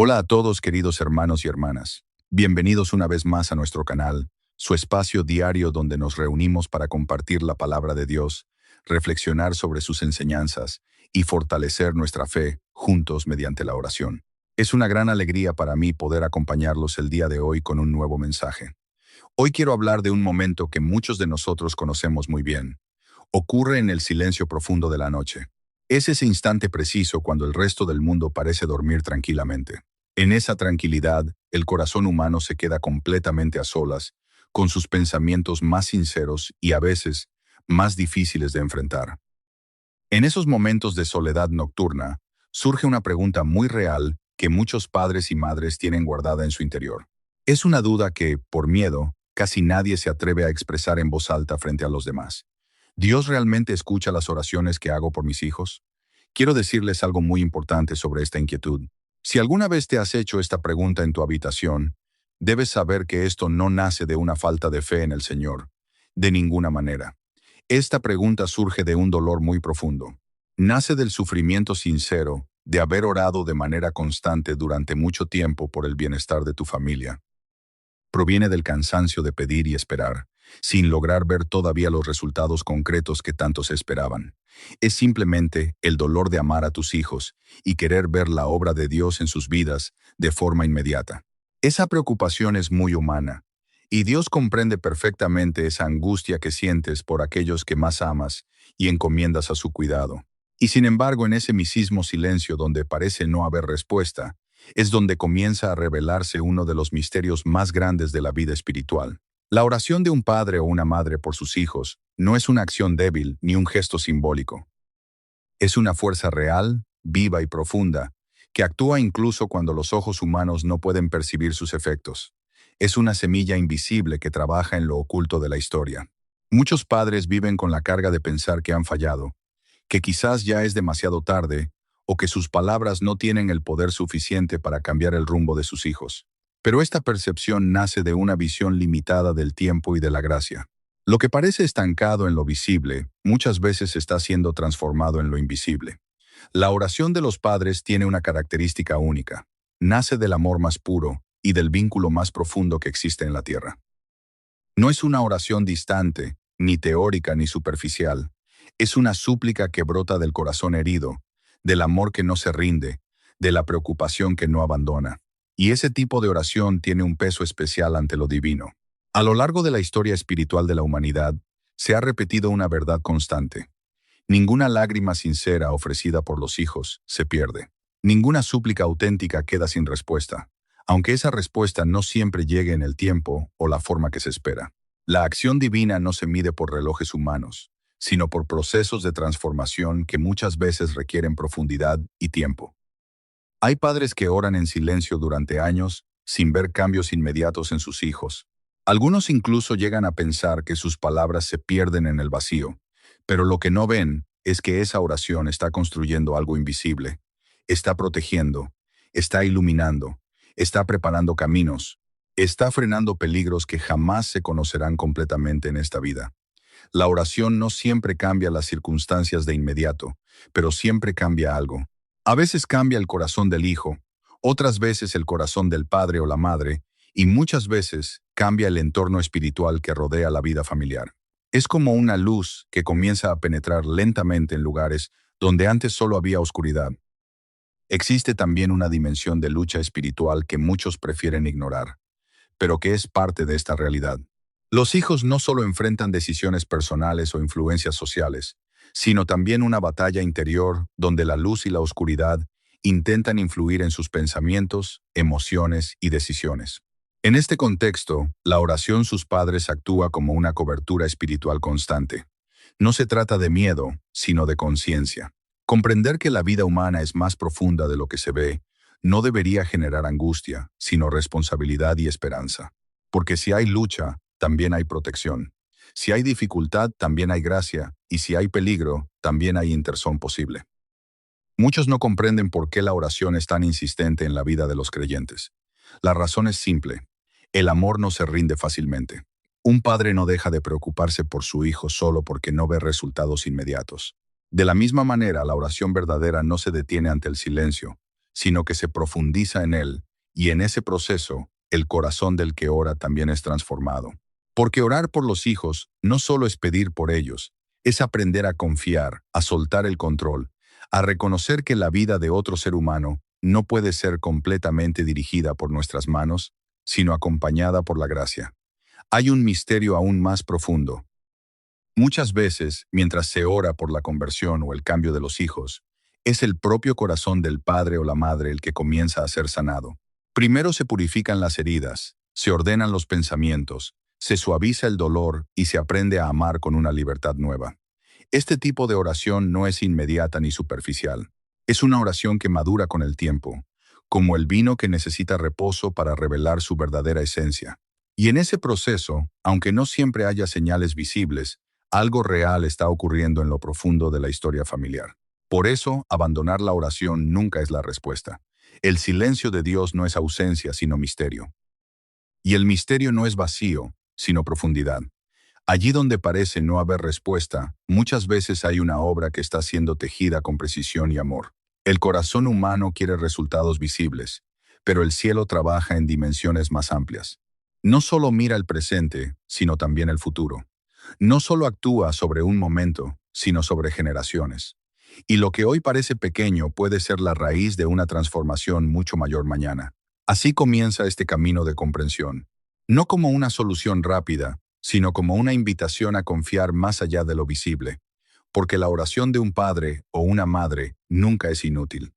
Hola a todos, queridos hermanos y hermanas. Bienvenidos una vez más a nuestro canal, su espacio diario donde nos reunimos para compartir la palabra de Dios, reflexionar sobre sus enseñanzas y fortalecer nuestra fe juntos mediante la oración. Es una gran alegría para mí poder acompañarlos el día de hoy con un nuevo mensaje. Hoy quiero hablar de un momento que muchos de nosotros conocemos muy bien. Ocurre en el silencio profundo de la noche. Es ese instante preciso cuando el resto del mundo parece dormir tranquilamente. En esa tranquilidad, el corazón humano se queda completamente a solas, con sus pensamientos más sinceros y a veces más difíciles de enfrentar. En esos momentos de soledad nocturna, surge una pregunta muy real que muchos padres y madres tienen guardada en su interior. Es una duda que, por miedo, casi nadie se atreve a expresar en voz alta frente a los demás. ¿Dios realmente escucha las oraciones que hago por mis hijos? Quiero decirles algo muy importante sobre esta inquietud. Si alguna vez te has hecho esta pregunta en tu habitación, debes saber que esto no nace de una falta de fe en el Señor, de ninguna manera. Esta pregunta surge de un dolor muy profundo. Nace del sufrimiento sincero de haber orado de manera constante durante mucho tiempo por el bienestar de tu familia. Proviene del cansancio de pedir y esperar, sin lograr ver todavía los resultados concretos que tantos esperaban. Es simplemente el dolor de amar a tus hijos y querer ver la obra de Dios en sus vidas de forma inmediata. Esa preocupación es muy humana, y Dios comprende perfectamente esa angustia que sientes por aquellos que más amas y encomiendas a su cuidado. Y sin embargo, en ese mismo silencio donde parece no haber respuesta, es donde comienza a revelarse uno de los misterios más grandes de la vida espiritual. La oración de un padre o una madre por sus hijos no es una acción débil ni un gesto simbólico. Es una fuerza real, viva y profunda, que actúa incluso cuando los ojos humanos no pueden percibir sus efectos. Es una semilla invisible que trabaja en lo oculto de la historia. Muchos padres viven con la carga de pensar que han fallado, que quizás ya es demasiado tarde, o que sus palabras no tienen el poder suficiente para cambiar el rumbo de sus hijos. Pero esta percepción nace de una visión limitada del tiempo y de la gracia. Lo que parece estancado en lo visible, muchas veces está siendo transformado en lo invisible. La oración de los padres tiene una característica única. Nace del amor más puro y del vínculo más profundo que existe en la tierra. No es una oración distante, ni teórica ni superficial. Es una súplica que brota del corazón herido, del amor que no se rinde, de la preocupación que no abandona. Y ese tipo de oración tiene un peso especial ante lo divino. A lo largo de la historia espiritual de la humanidad, se ha repetido una verdad constante. Ninguna lágrima sincera ofrecida por los hijos se pierde. Ninguna súplica auténtica queda sin respuesta, aunque esa respuesta no siempre llegue en el tiempo o la forma que se espera. La acción divina no se mide por relojes humanos, sino por procesos de transformación que muchas veces requieren profundidad y tiempo. Hay padres que oran en silencio durante años, sin ver cambios inmediatos en sus hijos. Algunos incluso llegan a pensar que sus palabras se pierden en el vacío, pero lo que no ven es que esa oración está construyendo algo invisible, está protegiendo, está iluminando, está preparando caminos, está frenando peligros que jamás se conocerán completamente en esta vida. La oración no siempre cambia las circunstancias de inmediato, pero siempre cambia algo. A veces cambia el corazón del hijo, otras veces el corazón del padre o la madre, y muchas veces cambia el entorno espiritual que rodea la vida familiar. Es como una luz que comienza a penetrar lentamente en lugares donde antes solo había oscuridad. Existe también una dimensión de lucha espiritual que muchos prefieren ignorar, pero que es parte de esta realidad. Los hijos no solo enfrentan decisiones personales o influencias sociales, sino también una batalla interior donde la luz y la oscuridad intentan influir en sus pensamientos, emociones y decisiones. En este contexto, la oración sus padres actúa como una cobertura espiritual constante. No se trata de miedo, sino de conciencia. Comprender que la vida humana es más profunda de lo que se ve, no debería generar angustia, sino responsabilidad y esperanza. Porque si hay lucha, también hay protección. Si hay dificultad, también hay gracia, y si hay peligro, también hay intercesión posible. Muchos no comprenden por qué la oración es tan insistente en la vida de los creyentes. La razón es simple. El amor no se rinde fácilmente. Un padre no deja de preocuparse por su hijo solo porque no ve resultados inmediatos. De la misma manera, la oración verdadera no se detiene ante el silencio, sino que se profundiza en él, y en ese proceso, el corazón del que ora también es transformado. Porque orar por los hijos no solo es pedir por ellos, es aprender a confiar, a soltar el control, a reconocer que la vida de otro ser humano no puede ser completamente dirigida por nuestras manos, sino acompañada por la gracia. Hay un misterio aún más profundo. Muchas veces, mientras se ora por la conversión o el cambio de los hijos, es el propio corazón del padre o la madre el que comienza a ser sanado. Primero se purifican las heridas, se ordenan los pensamientos, se suaviza el dolor y se aprende a amar con una libertad nueva. Este tipo de oración no es inmediata ni superficial. Es una oración que madura con el tiempo, como el vino que necesita reposo para revelar su verdadera esencia. Y en ese proceso, aunque no siempre haya señales visibles, algo real está ocurriendo en lo profundo de la historia familiar. Por eso, abandonar la oración nunca es la respuesta. El silencio de Dios no es ausencia, sino misterio. Y el misterio no es vacío, sino profundidad. Allí donde parece no haber respuesta, muchas veces hay una obra que está siendo tejida con precisión y amor. El corazón humano quiere resultados visibles, pero el cielo trabaja en dimensiones más amplias. No solo mira el presente, sino también el futuro. No solo actúa sobre un momento, sino sobre generaciones. Y lo que hoy parece pequeño puede ser la raíz de una transformación mucho mayor mañana. Así comienza este camino de comprensión. No como una solución rápida, sino como una invitación a confiar más allá de lo visible, porque la oración de un padre o una madre nunca es inútil.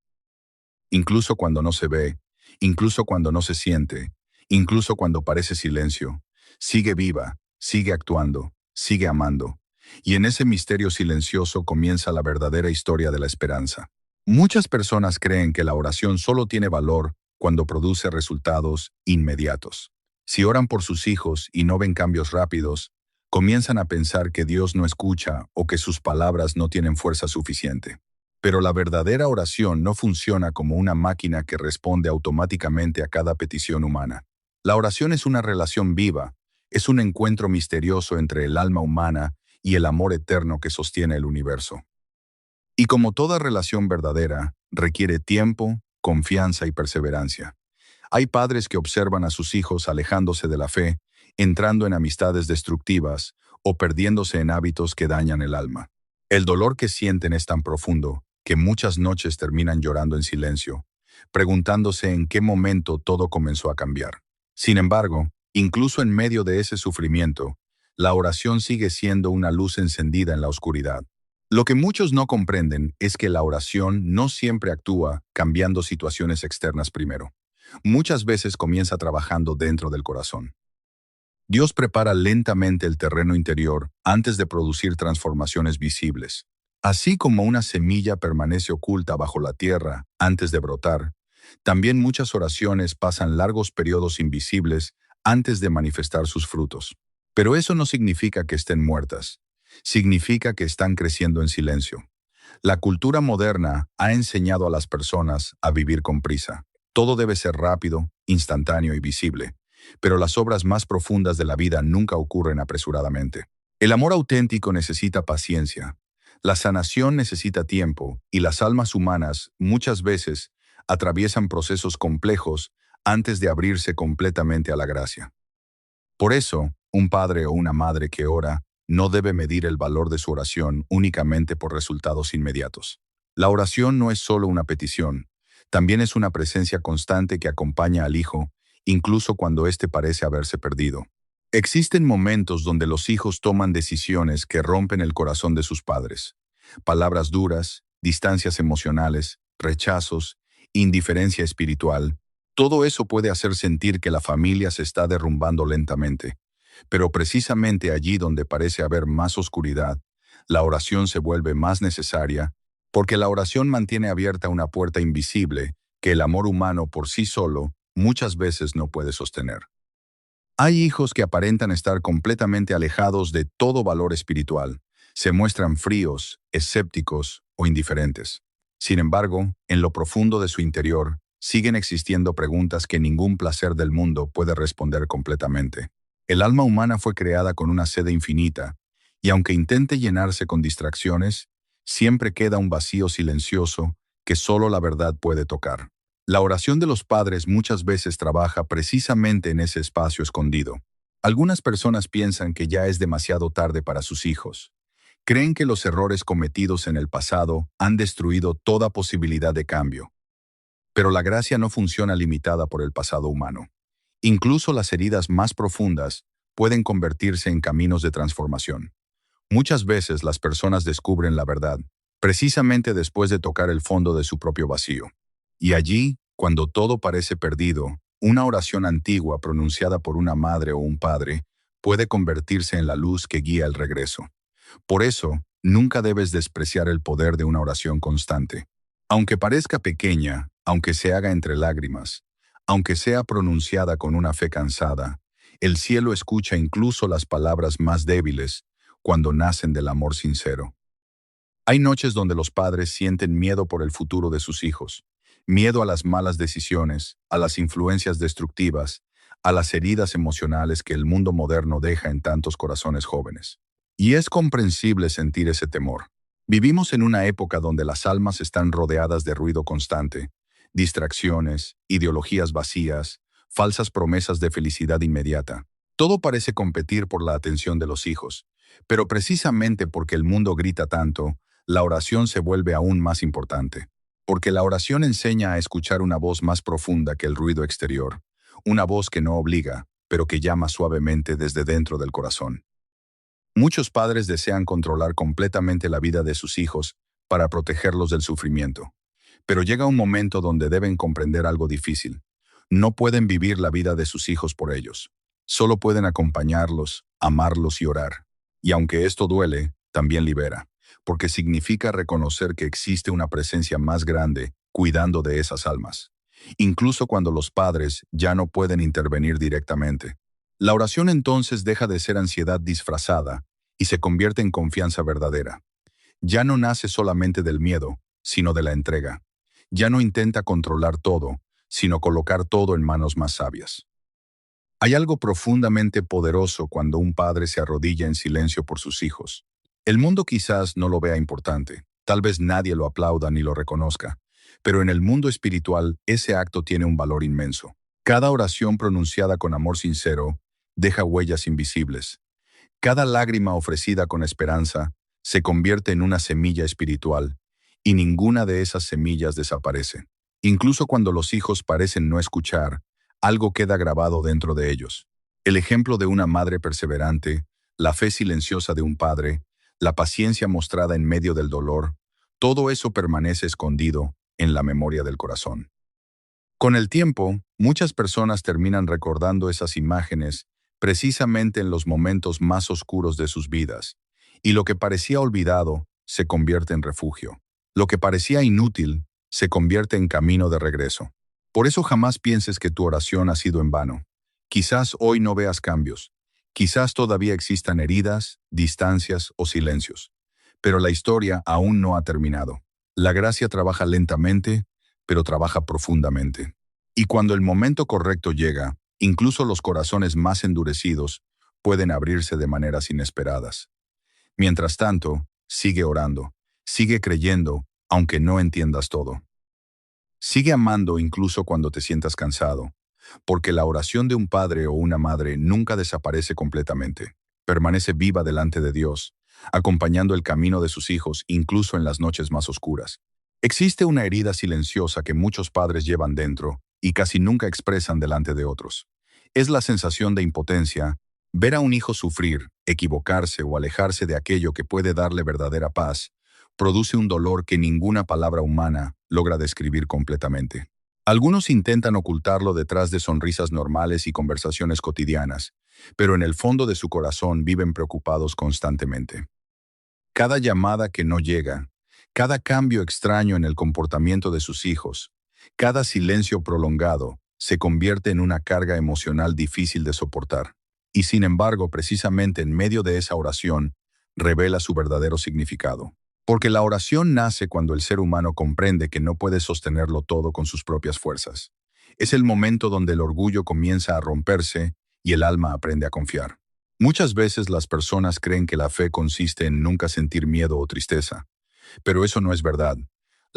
Incluso cuando no se ve, incluso cuando no se siente, incluso cuando parece silencio, sigue viva, sigue actuando, sigue amando. Y en ese misterio silencioso comienza la verdadera historia de la esperanza. Muchas personas creen que la oración solo tiene valor cuando produce resultados inmediatos. Si oran por sus hijos y no ven cambios rápidos, comienzan a pensar que Dios no escucha o que sus palabras no tienen fuerza suficiente. Pero la verdadera oración no funciona como una máquina que responde automáticamente a cada petición humana. La oración es una relación viva, es un encuentro misterioso entre el alma humana y el amor eterno que sostiene el universo. Y como toda relación verdadera, requiere tiempo, confianza y perseverancia. Hay padres que observan a sus hijos alejándose de la fe, entrando en amistades destructivas o perdiéndose en hábitos que dañan el alma. El dolor que sienten es tan profundo que muchas noches terminan llorando en silencio, preguntándose en qué momento todo comenzó a cambiar. Sin embargo, incluso en medio de ese sufrimiento, la oración sigue siendo una luz encendida en la oscuridad. Lo que muchos no comprenden es que la oración no siempre actúa cambiando situaciones externas primero. Muchas veces comienza trabajando dentro del corazón. Dios prepara lentamente el terreno interior antes de producir transformaciones visibles. Así como una semilla permanece oculta bajo la tierra antes de brotar, también muchas oraciones pasan largos periodos invisibles antes de manifestar sus frutos. Pero eso no significa que estén muertas. Significa que están creciendo en silencio. La cultura moderna ha enseñado a las personas a vivir con prisa. Todo debe ser rápido, instantáneo y visible, pero las obras más profundas de la vida nunca ocurren apresuradamente. El amor auténtico necesita paciencia, la sanación necesita tiempo y las almas humanas muchas veces atraviesan procesos complejos antes de abrirse completamente a la gracia. Por eso, un padre o una madre que ora no debe medir el valor de su oración únicamente por resultados inmediatos. La oración no es solo una petición, también es una presencia constante que acompaña al hijo, incluso cuando éste parece haberse perdido. Existen momentos donde los hijos toman decisiones que rompen el corazón de sus padres. Palabras duras, distancias emocionales, rechazos, indiferencia espiritual. Todo eso puede hacer sentir que la familia se está derrumbando lentamente. Pero precisamente allí donde parece haber más oscuridad, la oración se vuelve más necesaria, porque la oración mantiene abierta una puerta invisible que el amor humano por sí solo muchas veces no puede sostener. Hay hijos que aparentan estar completamente alejados de todo valor espiritual. Se muestran fríos, escépticos o indiferentes. Sin embargo, en lo profundo de su interior, siguen existiendo preguntas que ningún placer del mundo puede responder completamente. El alma humana fue creada con una sed infinita, y aunque intente llenarse con distracciones, siempre queda un vacío silencioso que solo la verdad puede tocar. La oración de los padres muchas veces trabaja precisamente en ese espacio escondido. Algunas personas piensan que ya es demasiado tarde para sus hijos. Creen que los errores cometidos en el pasado han destruido toda posibilidad de cambio. Pero la gracia no funciona limitada por el pasado humano. Incluso las heridas más profundas pueden convertirse en caminos de transformación. Muchas veces las personas descubren la verdad, precisamente después de tocar el fondo de su propio vacío. Y allí, cuando todo parece perdido, una oración antigua pronunciada por una madre o un padre puede convertirse en la luz que guía el regreso. Por eso, nunca debes despreciar el poder de una oración constante. Aunque parezca pequeña, aunque se haga entre lágrimas, aunque sea pronunciada con una fe cansada, el cielo escucha incluso las palabras más débiles cuando nacen del amor sincero. Hay noches donde los padres sienten miedo por el futuro de sus hijos, miedo a las malas decisiones, a las influencias destructivas, a las heridas emocionales que el mundo moderno deja en tantos corazones jóvenes. Y es comprensible sentir ese temor. Vivimos en una época donde las almas están rodeadas de ruido constante, distracciones, ideologías vacías, falsas promesas de felicidad inmediata. Todo parece competir por la atención de los hijos, pero precisamente porque el mundo grita tanto, la oración se vuelve aún más importante. Porque la oración enseña a escuchar una voz más profunda que el ruido exterior, una voz que no obliga, pero que llama suavemente desde dentro del corazón. Muchos padres desean controlar completamente la vida de sus hijos para protegerlos del sufrimiento. Pero llega un momento donde deben comprender algo difícil. No pueden vivir la vida de sus hijos por ellos. Solo pueden acompañarlos, amarlos y orar. Y aunque esto duele, también libera, porque significa reconocer que existe una presencia más grande cuidando de esas almas, incluso cuando los padres ya no pueden intervenir directamente. La oración entonces deja de ser ansiedad disfrazada y se convierte en confianza verdadera. Ya no nace solamente del miedo, sino de la entrega. Ya no intenta controlar todo, sino colocar todo en manos más sabias. Hay algo profundamente poderoso cuando un padre se arrodilla en silencio por sus hijos. El mundo quizás no lo vea importante, tal vez nadie lo aplauda ni lo reconozca, pero en el mundo espiritual ese acto tiene un valor inmenso. Cada oración pronunciada con amor sincero deja huellas invisibles. Cada lágrima ofrecida con esperanza se convierte en una semilla espiritual, y ninguna de esas semillas desaparece. Incluso cuando los hijos parecen no escuchar, algo queda grabado dentro de ellos. El ejemplo de una madre perseverante, la fe silenciosa de un padre, la paciencia mostrada en medio del dolor, todo eso permanece escondido en la memoria del corazón. Con el tiempo, muchas personas terminan recordando esas imágenes precisamente en los momentos más oscuros de sus vidas, y lo que parecía olvidado se convierte en refugio. Lo que parecía inútil se convierte en camino de regreso. Por eso jamás pienses que tu oración ha sido en vano. Quizás hoy no veas cambios. Quizás todavía existan heridas, distancias o silencios. Pero la historia aún no ha terminado. La gracia trabaja lentamente, pero trabaja profundamente. Y cuando el momento correcto llega, incluso los corazones más endurecidos pueden abrirse de maneras inesperadas. Mientras tanto, sigue orando, sigue creyendo, aunque no entiendas todo. Sigue amando incluso cuando te sientas cansado, porque la oración de un padre o una madre nunca desaparece completamente. Permanece viva delante de Dios, acompañando el camino de sus hijos incluso en las noches más oscuras. Existe una herida silenciosa que muchos padres llevan dentro y casi nunca expresan delante de otros. Es la sensación de impotencia, ver a un hijo sufrir, equivocarse o alejarse de aquello que puede darle verdadera paz, produce un dolor que ninguna palabra humana logra describir completamente. Algunos intentan ocultarlo detrás de sonrisas normales y conversaciones cotidianas, pero en el fondo de su corazón viven preocupados constantemente. Cada llamada que no llega, cada cambio extraño en el comportamiento de sus hijos, cada silencio prolongado, se convierte en una carga emocional difícil de soportar. Y sin embargo, precisamente en medio de esa oración, revela su verdadero significado. Porque la oración nace cuando el ser humano comprende que no puede sostenerlo todo con sus propias fuerzas. Es el momento donde el orgullo comienza a romperse y el alma aprende a confiar. Muchas veces las personas creen que la fe consiste en nunca sentir miedo o tristeza, pero eso no es verdad.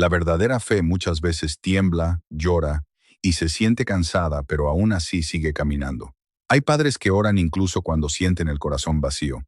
La verdadera fe muchas veces tiembla, llora y se siente cansada, pero aún así sigue caminando. Hay padres que oran incluso cuando sienten el corazón vacío.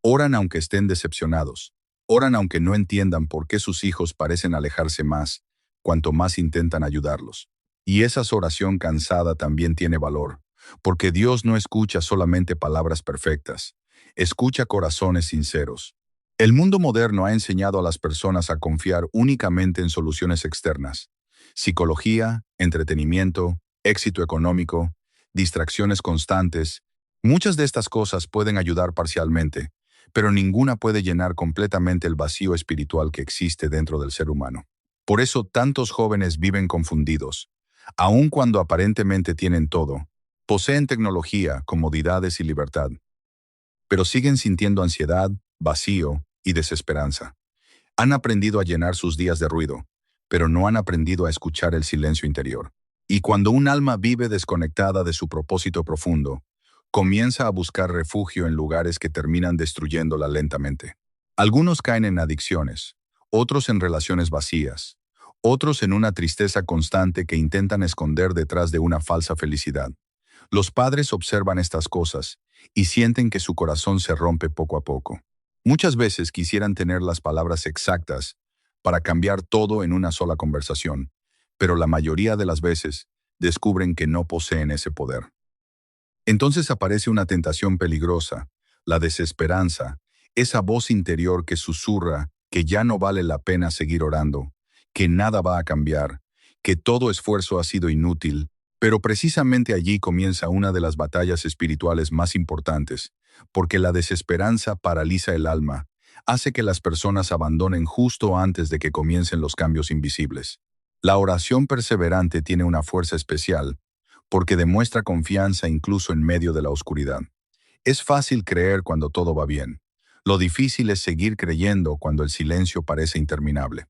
Oran aunque estén decepcionados. Oran aunque no entiendan por qué sus hijos parecen alejarse más, cuanto más intentan ayudarlos. Y esa oración cansada también tiene valor, porque Dios no escucha solamente palabras perfectas, escucha corazones sinceros. El mundo moderno ha enseñado a las personas a confiar únicamente en soluciones externas. Psicología, entretenimiento, éxito económico, distracciones constantes. Muchas de estas cosas pueden ayudar parcialmente, pero ninguna puede llenar completamente el vacío espiritual que existe dentro del ser humano. Por eso tantos jóvenes viven confundidos. Aun cuando aparentemente tienen todo, poseen tecnología, comodidades y libertad, pero siguen sintiendo ansiedad, vacío y desesperanza. Han aprendido a llenar sus días de ruido, pero no han aprendido a escuchar el silencio interior. Y cuando un alma vive desconectada de su propósito profundo, comienza a buscar refugio en lugares que terminan destruyéndola lentamente. Algunos caen en adicciones, otros en relaciones vacías, otros en una tristeza constante que intentan esconder detrás de una falsa felicidad. Los padres observan estas cosas y sienten que su corazón se rompe poco a poco. Muchas veces quisieran tener las palabras exactas para cambiar todo en una sola conversación, pero la mayoría de las veces descubren que no poseen ese poder. Entonces aparece una tentación peligrosa, la desesperanza, esa voz interior que susurra que ya no vale la pena seguir orando, que nada va a cambiar, que todo esfuerzo ha sido inútil, pero precisamente allí comienza una de las batallas espirituales más importantes, porque la desesperanza paraliza el alma, hace que las personas abandonen justo antes de que comiencen los cambios invisibles. La oración perseverante tiene una fuerza especial, porque demuestra confianza incluso en medio de la oscuridad. Es fácil creer cuando todo va bien. Lo difícil es seguir creyendo cuando el silencio parece interminable.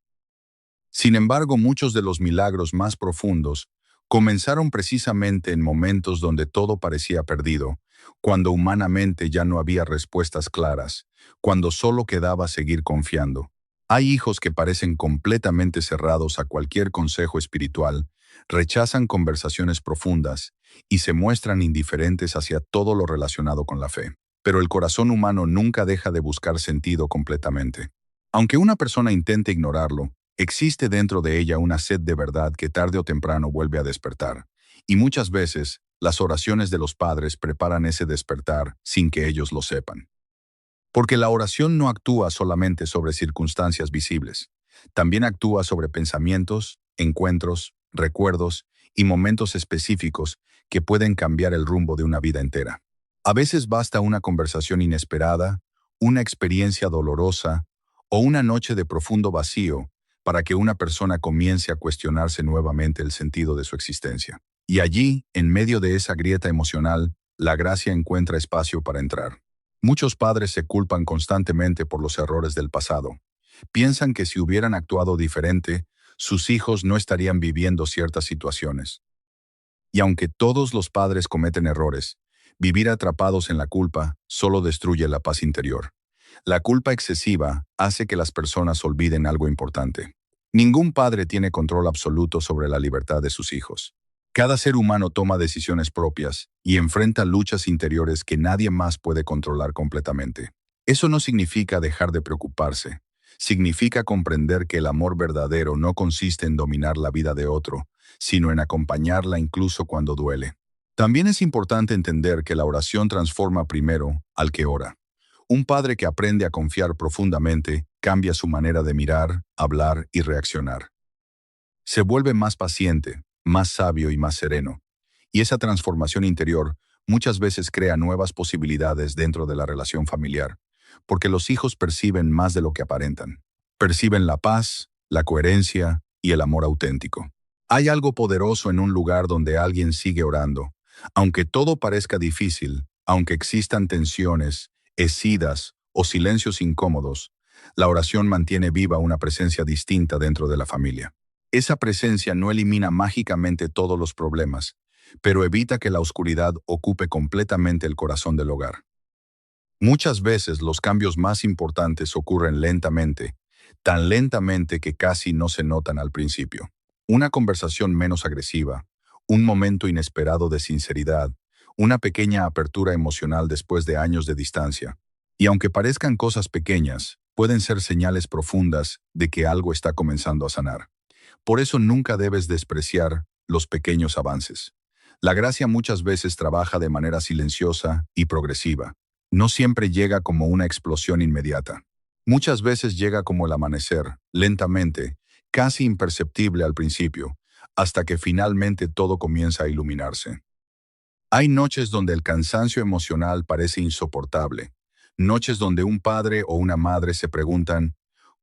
Sin embargo, muchos de los milagros más profundos comenzaron precisamente en momentos donde todo parecía perdido, cuando humanamente ya no había respuestas claras, cuando solo quedaba seguir confiando. Hay hijos que parecen completamente cerrados a cualquier consejo espiritual, rechazan conversaciones profundas y se muestran indiferentes hacia todo lo relacionado con la fe. Pero el corazón humano nunca deja de buscar sentido completamente. Aunque una persona intente ignorarlo, existe dentro de ella una sed de verdad que tarde o temprano vuelve a despertar. Y muchas veces, las oraciones de los padres preparan ese despertar sin que ellos lo sepan. Porque la oración no actúa solamente sobre circunstancias visibles, también actúa sobre pensamientos, encuentros, recuerdos y momentos específicos que pueden cambiar el rumbo de una vida entera. A veces basta una conversación inesperada, una experiencia dolorosa o una noche de profundo vacío para que una persona comience a cuestionarse nuevamente el sentido de su existencia. Y allí, en medio de esa grieta emocional, la gracia encuentra espacio para entrar. Muchos padres se culpan constantemente por los errores del pasado. Piensan que si hubieran actuado diferente, sus hijos no estarían viviendo ciertas situaciones. Y aunque todos los padres cometen errores, vivir atrapados en la culpa solo destruye la paz interior. La culpa excesiva hace que las personas olviden algo importante. Ningún padre tiene control absoluto sobre la libertad de sus hijos. Cada ser humano toma decisiones propias y enfrenta luchas interiores que nadie más puede controlar completamente. Eso no significa dejar de preocuparse. Significa comprender que el amor verdadero no consiste en dominar la vida de otro, sino en acompañarla incluso cuando duele. También es importante entender que la oración transforma primero al que ora. Un padre que aprende a confiar profundamente cambia su manera de mirar, hablar y reaccionar. Se vuelve más paciente, más sabio y más sereno. Y esa transformación interior muchas veces crea nuevas posibilidades dentro de la relación familiar, porque los hijos perciben más de lo que aparentan. Perciben la paz, la coherencia y el amor auténtico. Hay algo poderoso en un lugar donde alguien sigue orando. Aunque todo parezca difícil, aunque existan tensiones, escidas o silencios incómodos, la oración mantiene viva una presencia distinta dentro de la familia. Esa presencia no elimina mágicamente todos los problemas, pero evita que la oscuridad ocupe completamente el corazón del hogar. Muchas veces los cambios más importantes ocurren lentamente, tan lentamente que casi no se notan al principio. Una conversación menos agresiva, un momento inesperado de sinceridad, una pequeña apertura emocional después de años de distancia. Y aunque parezcan cosas pequeñas, pueden ser señales profundas de que algo está comenzando a sanar. Por eso nunca debes despreciar los pequeños avances. La gracia muchas veces trabaja de manera silenciosa y progresiva. No siempre llega como una explosión inmediata. Muchas veces llega como el amanecer, lentamente, casi imperceptible al principio, hasta que finalmente todo comienza a iluminarse. Hay noches donde el cansancio emocional parece insoportable, noches donde un padre o una madre se preguntan,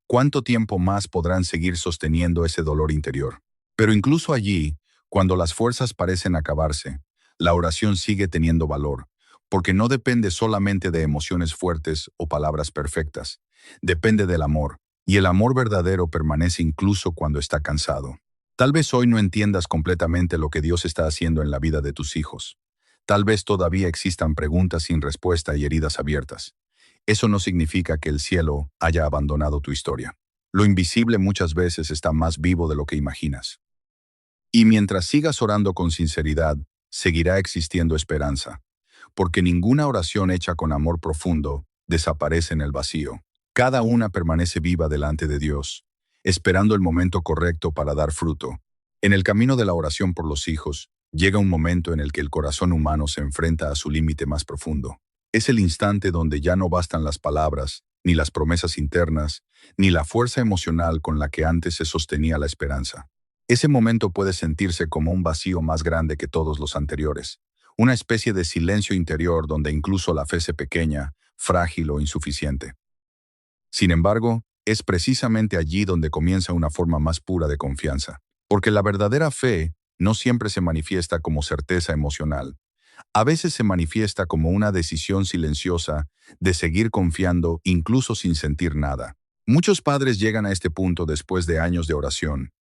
¿cuánto tiempo más podrán seguir sosteniendo ese dolor interior? Pero incluso allí, cuando las fuerzas parecen acabarse, la oración sigue teniendo valor, porque no depende solamente de emociones fuertes o palabras perfectas, depende del amor, y el amor verdadero permanece incluso cuando está cansado. Tal vez hoy no entiendas completamente lo que Dios está haciendo en la vida de tus hijos. Tal vez todavía existan preguntas sin respuesta y heridas abiertas. Eso no significa que el cielo haya abandonado tu historia. Lo invisible muchas veces está más vivo de lo que imaginas. Y mientras sigas orando con sinceridad, seguirá existiendo esperanza, porque ninguna oración hecha con amor profundo desaparece en el vacío. Cada una permanece viva delante de Dios, esperando el momento correcto para dar fruto. En el camino de la oración por los hijos, llega un momento en el que el corazón humano se enfrenta a su límite más profundo. Es el instante donde ya no bastan las palabras, ni las promesas internas, ni la fuerza emocional con la que antes se sostenía la esperanza. Ese momento puede sentirse como un vacío más grande que todos los anteriores, una especie de silencio interior donde incluso la fe se pequeña, frágil o insuficiente. Sin embargo, es precisamente allí donde comienza una forma más pura de confianza, porque la verdadera fe no siempre se manifiesta como certeza emocional. A veces se manifiesta como una decisión silenciosa de seguir confiando incluso sin sentir nada. Muchos padres llegan a este punto después de años de oración.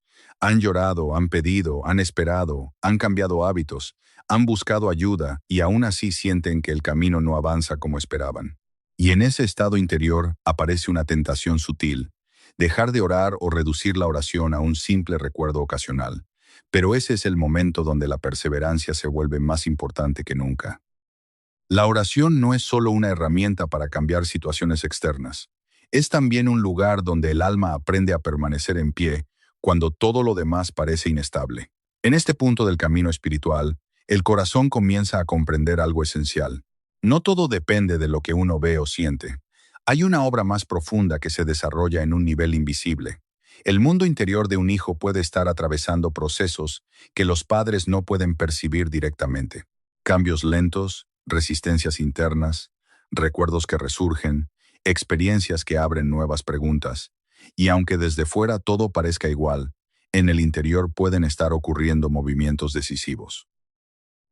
Han llorado, han pedido, han esperado, han cambiado hábitos, han buscado ayuda y aún así sienten que el camino no avanza como esperaban. Y en ese estado interior aparece una tentación sutil, dejar de orar o reducir la oración a un simple recuerdo ocasional. Pero ese es el momento donde la perseverancia se vuelve más importante que nunca. La oración no es solo una herramienta para cambiar situaciones externas. Es también un lugar donde el alma aprende a permanecer en pie cuando todo lo demás parece inestable. En este punto del camino espiritual, el corazón comienza a comprender algo esencial. No todo depende de lo que uno ve o siente. Hay una obra más profunda que se desarrolla en un nivel invisible. El mundo interior de un hijo puede estar atravesando procesos que los padres no pueden percibir directamente. Cambios lentos, resistencias internas, recuerdos que resurgen, experiencias que abren nuevas preguntas. Y aunque desde fuera todo parezca igual, en el interior pueden estar ocurriendo movimientos decisivos.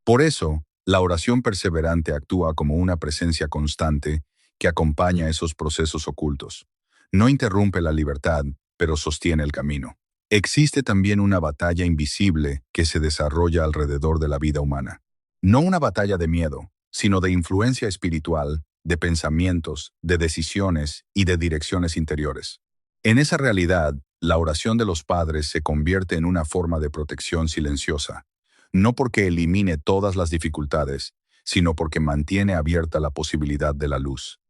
Por eso, la oración perseverante actúa como una presencia constante que acompaña esos procesos ocultos. No interrumpe la libertad, pero sostiene el camino. Existe también una batalla invisible que se desarrolla alrededor de la vida humana. No una batalla de miedo, sino de influencia espiritual, de pensamientos, de decisiones y de direcciones interiores. En esa realidad, la oración de los padres se convierte en una forma de protección silenciosa, no porque elimine todas las dificultades, sino porque mantiene abierta la posibilidad de la luz.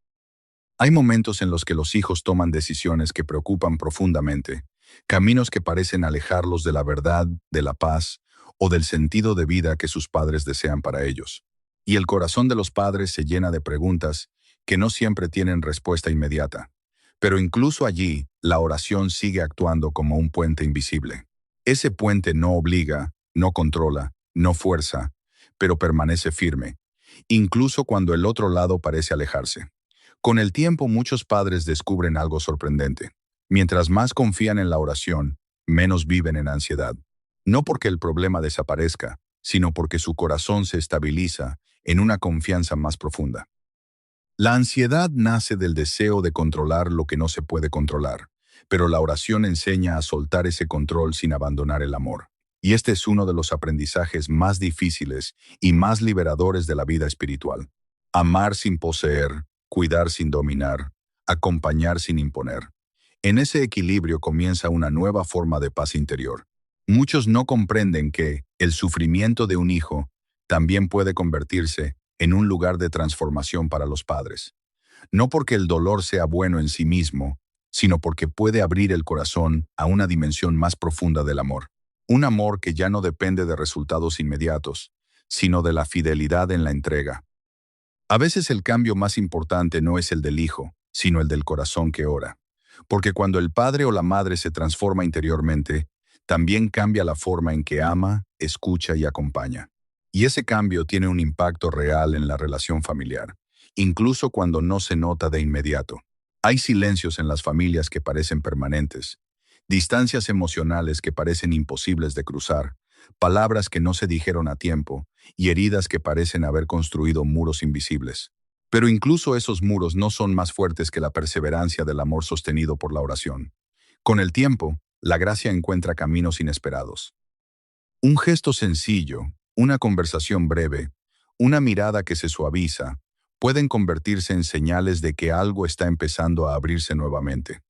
Hay momentos en los que los hijos toman decisiones que preocupan profundamente, caminos que parecen alejarlos de la verdad, de la paz o del sentido de vida que sus padres desean para ellos. Y el corazón de los padres se llena de preguntas que no siempre tienen respuesta inmediata. Pero incluso allí, la oración sigue actuando como un puente invisible. Ese puente no obliga, no controla, no fuerza, pero permanece firme, incluso cuando el otro lado parece alejarse. Con el tiempo muchos padres descubren algo sorprendente. Mientras más confían en la oración, menos viven en ansiedad. No porque el problema desaparezca, sino porque su corazón se estabiliza en una confianza más profunda. La ansiedad nace del deseo de controlar lo que no se puede controlar, pero la oración enseña a soltar ese control sin abandonar el amor. Y este es uno de los aprendizajes más difíciles y más liberadores de la vida espiritual. Amar sin poseer, cuidar sin dominar, acompañar sin imponer. En ese equilibrio comienza una nueva forma de paz interior. Muchos no comprenden que el sufrimiento de un hijo también puede convertirse en un lugar de transformación para los padres. No porque el dolor sea bueno en sí mismo, sino porque puede abrir el corazón a una dimensión más profunda del amor. Un amor que ya no depende de resultados inmediatos, sino de la fidelidad en la entrega. A veces el cambio más importante no es el del hijo, sino el del corazón que ora. Porque cuando el padre o la madre se transforma interiormente, también cambia la forma en que ama, escucha y acompaña. Y ese cambio tiene un impacto real en la relación familiar, incluso cuando no se nota de inmediato. Hay silencios en las familias que parecen permanentes, distancias emocionales que parecen imposibles de cruzar, palabras que no se dijeron a tiempo y heridas que parecen haber construido muros invisibles. Pero incluso esos muros no son más fuertes que la perseverancia del amor sostenido por la oración. Con el tiempo, la gracia encuentra caminos inesperados. Un gesto sencillo, una conversación breve, una mirada que se suaviza, pueden convertirse en señales de que algo está empezando a abrirse nuevamente.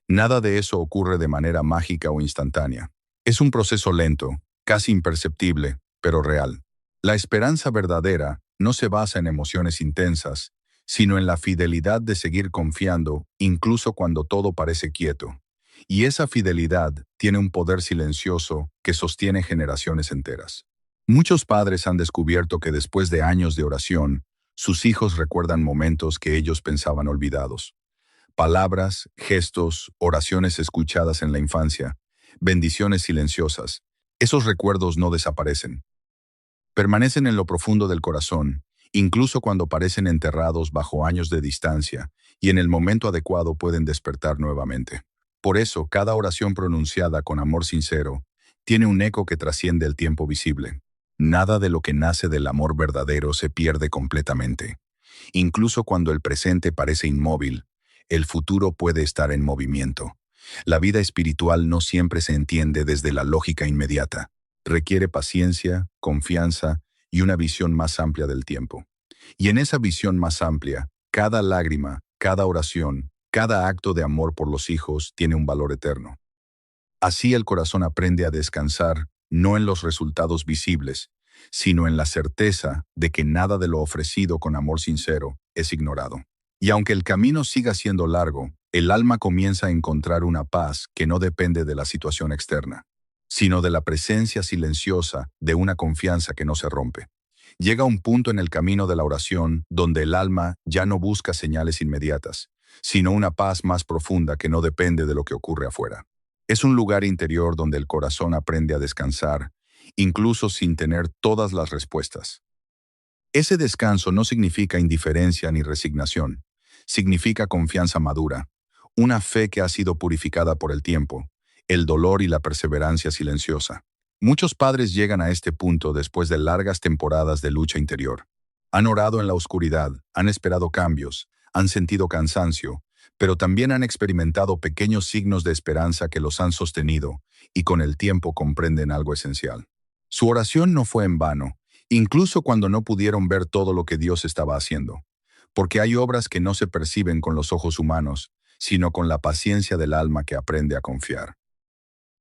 Nada de eso ocurre de manera mágica o instantánea. Es un proceso lento, casi imperceptible, pero real. La esperanza verdadera no se basa en emociones intensas, sino en la fidelidad de seguir confiando, incluso cuando todo parece quieto. Y esa fidelidad tiene un poder silencioso que sostiene generaciones enteras. Muchos padres han descubierto que después de años de oración, sus hijos recuerdan momentos que ellos pensaban olvidados. Palabras, gestos, oraciones escuchadas en la infancia, bendiciones silenciosas. Esos recuerdos no desaparecen. Permanecen en lo profundo del corazón, incluso cuando parecen enterrados bajo años de distancia, y en el momento adecuado pueden despertar nuevamente. Por eso, cada oración pronunciada con amor sincero tiene un eco que trasciende el tiempo visible. Nada de lo que nace del amor verdadero se pierde completamente. Incluso cuando el presente parece inmóvil, el futuro puede estar en movimiento. La vida espiritual no siempre se entiende desde la lógica inmediata. Requiere paciencia, confianza y una visión más amplia del tiempo. Y en esa visión más amplia, cada lágrima, cada oración, cada acto de amor por los hijos tiene un valor eterno. Así el corazón aprende a descansar, no en los resultados visibles, sino en la certeza de que nada de lo ofrecido con amor sincero es ignorado. Y aunque el camino siga siendo largo, el alma comienza a encontrar una paz que no depende de la situación externa, sino de la presencia silenciosa de una confianza que no se rompe. Llega un punto en el camino de la oración donde el alma ya no busca señales inmediatas, sino una paz más profunda que no depende de lo que ocurre afuera. Es un lugar interior donde el corazón aprende a descansar, incluso sin tener todas las respuestas. Ese descanso no significa indiferencia ni resignación, significa confianza madura, una fe que ha sido purificada por el tiempo, el dolor y la perseverancia silenciosa. Muchos padres llegan a este punto después de largas temporadas de lucha interior. Han orado en la oscuridad, han esperado cambios, han sentido cansancio, pero también han experimentado pequeños signos de esperanza que los han sostenido y con el tiempo comprenden algo esencial. Su oración no fue en vano, incluso cuando no pudieron ver todo lo que Dios estaba haciendo, porque hay obras que no se perciben con los ojos humanos, sino con la paciencia del alma que aprende a confiar.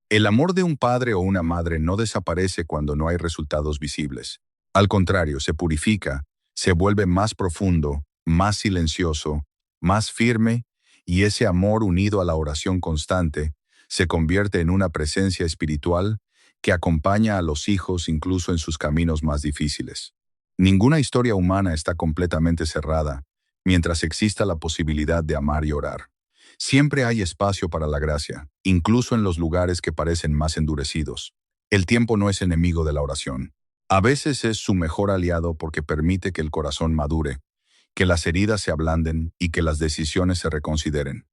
El amor de un padre o una madre no desaparece cuando no hay resultados visibles. Al contrario, se purifica, se vuelve más profundo, más silencioso, más firme, y ese amor unido a la oración constante se convierte en una presencia espiritual que acompaña a los hijos incluso en sus caminos más difíciles. Ninguna historia humana está completamente cerrada mientras exista la posibilidad de amar y orar. Siempre hay espacio para la gracia, incluso en los lugares que parecen más endurecidos. El tiempo no es enemigo de la oración. A veces es su mejor aliado porque permite que el corazón madure, que las heridas se ablanden y que las decisiones se reconsideren.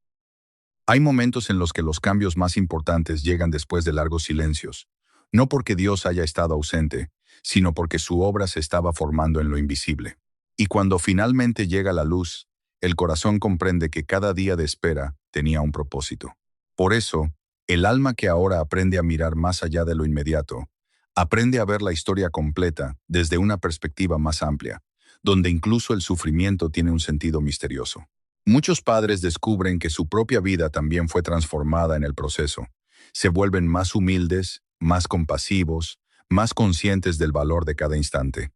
Hay momentos en los que los cambios más importantes llegan después de largos silencios, no porque Dios haya estado ausente, sino porque su obra se estaba formando en lo invisible. Y cuando finalmente llega la luz, el corazón comprende que cada día de espera tenía un propósito. Por eso, el alma que ahora aprende a mirar más allá de lo inmediato, aprende a ver la historia completa desde una perspectiva más amplia, donde incluso el sufrimiento tiene un sentido misterioso. Muchos padres descubren que su propia vida también fue transformada en el proceso. Se vuelven más humildes, más compasivos, más conscientes del valor de cada instante.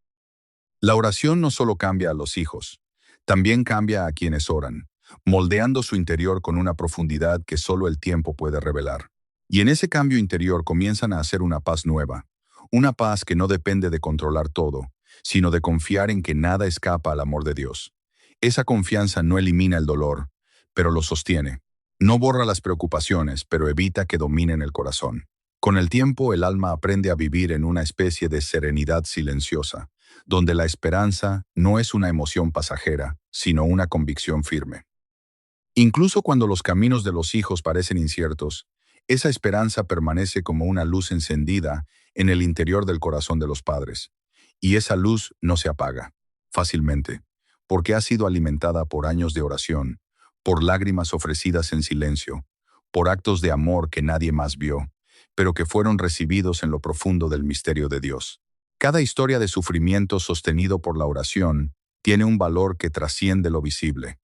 La oración no solo cambia a los hijos, también cambia a quienes oran, moldeando su interior con una profundidad que solo el tiempo puede revelar. Y en ese cambio interior comienzan a hacer una paz nueva, una paz que no depende de controlar todo, sino de confiar en que nada escapa al amor de Dios. Esa confianza no elimina el dolor, pero lo sostiene. No borra las preocupaciones, pero evita que dominen el corazón. Con el tiempo, el alma aprende a vivir en una especie de serenidad silenciosa, donde la esperanza no es una emoción pasajera, sino una convicción firme. Incluso cuando los caminos de los hijos parecen inciertos, esa esperanza permanece como una luz encendida en el interior del corazón de los padres. Y esa luz no se apaga fácilmente, porque ha sido alimentada por años de oración, por lágrimas ofrecidas en silencio, por actos de amor que nadie más vio, pero que fueron recibidos en lo profundo del misterio de Dios. Cada historia de sufrimiento sostenido por la oración tiene un valor que trasciende lo visible.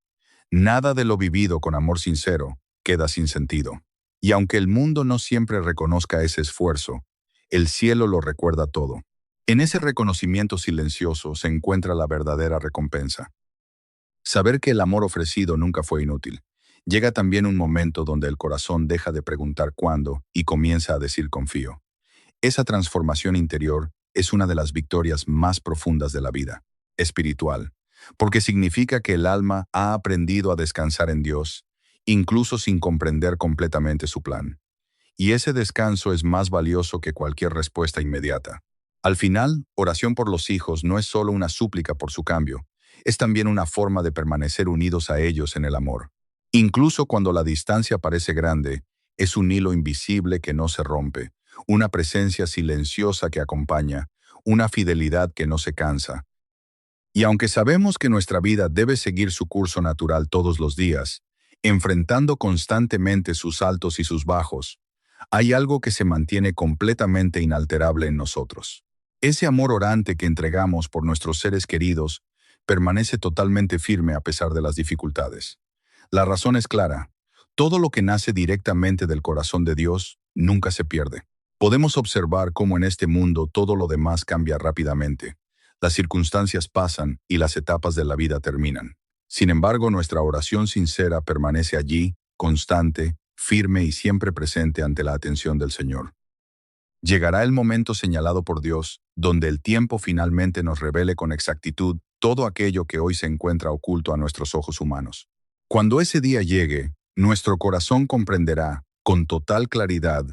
Nada de lo vivido con amor sincero queda sin sentido. Y aunque el mundo no siempre reconozca ese esfuerzo, el cielo lo recuerda todo. En ese reconocimiento silencioso se encuentra la verdadera recompensa. Saber que el amor ofrecido nunca fue inútil. Llega también un momento donde el corazón deja de preguntar cuándo y comienza a decir confío. Esa transformación interior es una de las victorias más profundas de la vida, espiritual, porque significa que el alma ha aprendido a descansar en Dios, incluso sin comprender completamente su plan. Y ese descanso es más valioso que cualquier respuesta inmediata. Al final, oración por los hijos no es solo una súplica por su cambio, es también una forma de permanecer unidos a ellos en el amor. Incluso cuando la distancia parece grande, es un hilo invisible que no se rompe, una presencia silenciosa que acompaña, una fidelidad que no se cansa. Y aunque sabemos que nuestra vida debe seguir su curso natural todos los días, enfrentando constantemente sus altos y sus bajos, hay algo que se mantiene completamente inalterable en nosotros. Ese amor orante que entregamos por nuestros seres queridos permanece totalmente firme a pesar de las dificultades. La razón es clara. Todo lo que nace directamente del corazón de Dios nunca se pierde. Podemos observar cómo en este mundo todo lo demás cambia rápidamente. Las circunstancias pasan y las etapas de la vida terminan. Sin embargo, nuestra oración sincera permanece allí, constante, firme y siempre presente ante la atención del Señor. Llegará el momento señalado por Dios, donde el tiempo finalmente nos revele con exactitud todo aquello que hoy se encuentra oculto a nuestros ojos humanos. Cuando ese día llegue, nuestro corazón comprenderá, con total claridad,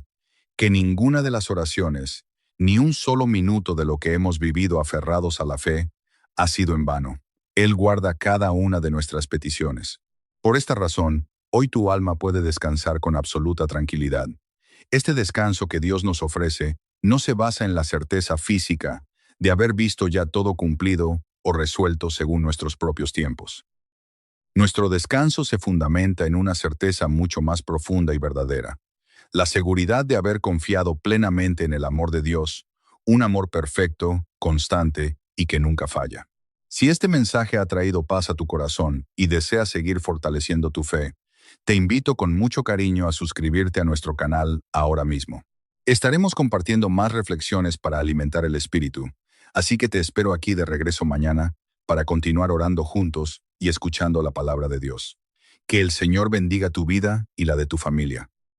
que ninguna de las oraciones, ni un solo minuto de lo que hemos vivido aferrados a la fe, ha sido en vano. Él guarda cada una de nuestras peticiones. Por esta razón, hoy tu alma puede descansar con absoluta tranquilidad. Este descanso que Dios nos ofrece no se basa en la certeza física de haber visto ya todo cumplido o resuelto según nuestros propios tiempos. Nuestro descanso se fundamenta en una certeza mucho más profunda y verdadera. La seguridad de haber confiado plenamente en el amor de Dios, un amor perfecto, constante y que nunca falla. Si este mensaje ha traído paz a tu corazón y deseas seguir fortaleciendo tu fe, te invito con mucho cariño a suscribirte a nuestro canal ahora mismo. Estaremos compartiendo más reflexiones para alimentar el espíritu, así que te espero aquí de regreso mañana para continuar orando juntos y escuchando la palabra de Dios. Que el Señor bendiga tu vida y la de tu familia.